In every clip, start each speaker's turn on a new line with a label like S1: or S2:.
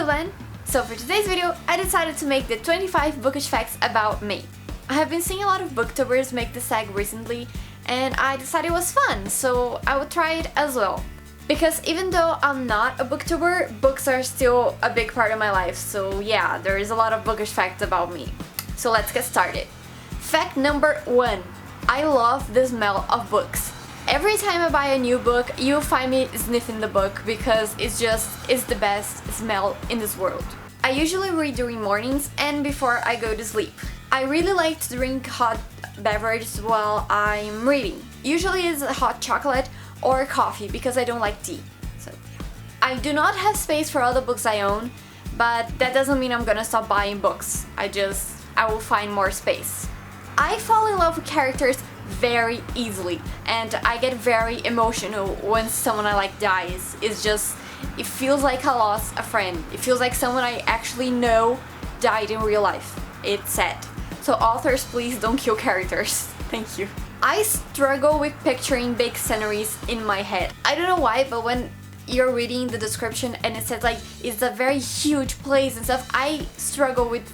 S1: everyone! So for today's video, I decided to make the 25 bookish facts about me. I have been seeing a lot of booktubers make this tag recently, and I decided it was fun, so I would try it as well. Because even though I'm not a booktuber, books are still a big part of my life, so yeah, there is a lot of bookish facts about me. So let's get started. Fact number 1. I love the smell of books. Every time I buy a new book, you'll find me sniffing the book because it's the best smell in this world. I usually read during mornings and before I go to sleep. I really like to drink hot beverages while I'm reading. Usually it's hot chocolate or coffee because I don't like tea. So I do not have space for all the books I own, but that doesn't mean I'm gonna stop buying books. I will find more space. I fall in love with characters very easily, and I get very emotional when someone I like dies. It feels like I lost a friend. It feels like someone I actually know died in real life. It's sad. So authors, please don't kill characters. Thank you. I struggle with picturing big sceneries in my head. I don't know why, but when you're reading the description and it says like it's a very huge place and stuff, I struggle with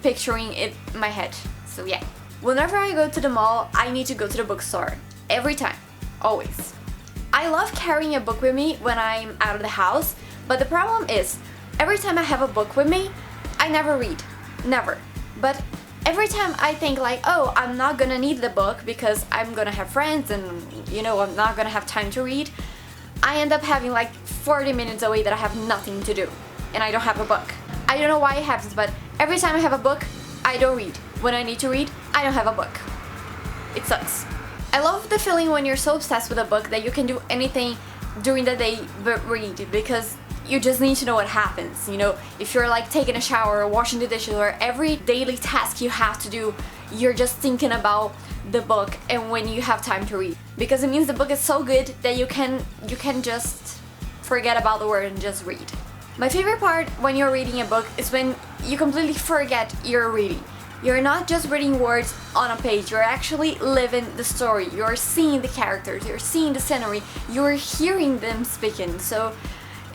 S1: picturing it in my head. So yeah. Whenever I go to the mall, I need to go to the bookstore. Every time. Always. I love carrying a book with me when I'm out of the house, but the problem is, every time I have a book with me, I never read. Never. But every time I think like, oh, I'm not gonna need the book because I'm gonna have friends and, I'm not gonna have time to read, I end up having like 40 minutes away that I have nothing to do, and I don't have a book. I don't know why it happens, but every time I have a book, I don't read. When I need to read, I don't have a book. It sucks. I love the feeling when you're so obsessed with a book that you can do anything during the day but read, because you just need to know what happens. If you're like taking a shower or washing the dishes or every daily task you have to do, you're just thinking about the book and when you have time to read. Because it means the book is so good that you can just forget about the word and just read. My favorite part when you're reading a book is when you completely forget you're reading. You're not just reading words on a page, you're actually living the story. You're seeing the characters, you're seeing the scenery, you're hearing them speaking. So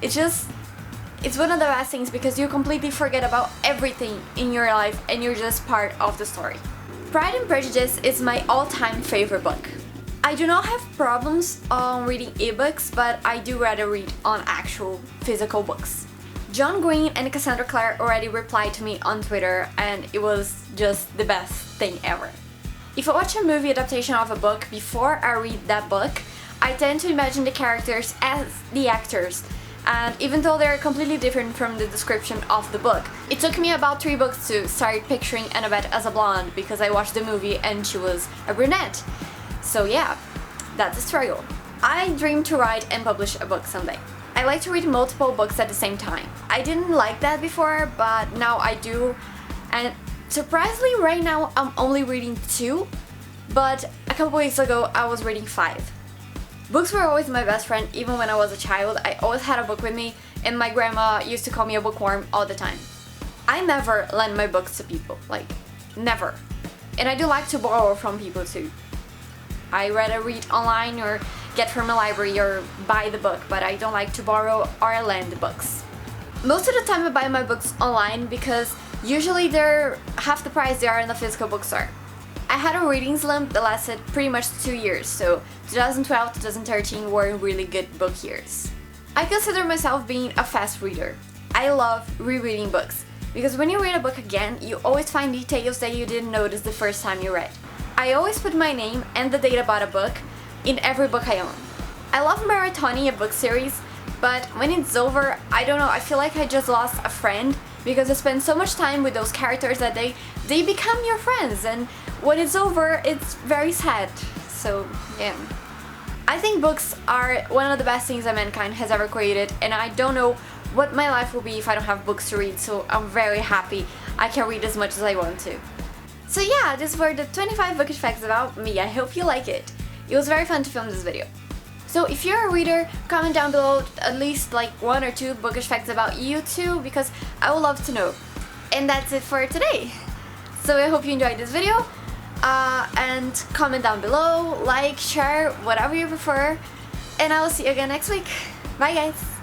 S1: it's one of the best things because you completely forget about everything in your life and you're just part of the story. Pride and Prejudice is my all-time favorite book. I do not have problems on reading ebooks, but I do rather read on actual physical books. John Green and Cassandra Clare already replied to me on Twitter, and it was just the best thing ever. If I watch a movie adaptation of a book before I read that book, I tend to imagine the characters as the actors, and even though they're completely different from the description of the book. It took me about 3 books to start picturing Annabeth as a blonde because I watched the movie and she was a brunette. So yeah, that's a struggle. I dream to write and publish a book someday. I like to read multiple books at the same time. I didn't like that before, but now I do. And surprisingly, right now I'm only reading 2, but a couple weeks ago I was reading 5. Books were always my best friend, even when I was a child. I always had a book with me, and my grandma used to call me a bookworm all the time. I never lend my books to people, like, never. And I do like to borrow from people too. I rather read online or get from a library or buy the book, but I don't like to borrow or lend books. Most of the time I buy my books online because usually they're half the price they are in the physical bookstore. I had a reading slump that lasted pretty much 2 years, so 2012, 2013 were really good book years. I consider myself being a fast reader. I love rereading books, because when you read a book again, you always find details that you didn't notice the first time you read. I always put my name and the date about a book in every book I own. I love marathoning a book series, but when it's over, I don't know, I feel like I just lost a friend because I spend so much time with those characters that they become your friends, and when it's over, it's very sad. So yeah. I think books are one of the best things that mankind has ever created, and I don't know what my life will be if I don't have books to read, so I'm very happy I can read as much as I want to. So yeah, these were the 25 bookish facts about me. I hope you like it. It was very fun to film this video. So if you're a reader, comment down below at least like 1 or 2 bookish facts about you too, because I would love to know. And that's it for today. So I hope you enjoyed this video, and comment down below, like, share, whatever you prefer, and I will see you again next week. Bye guys!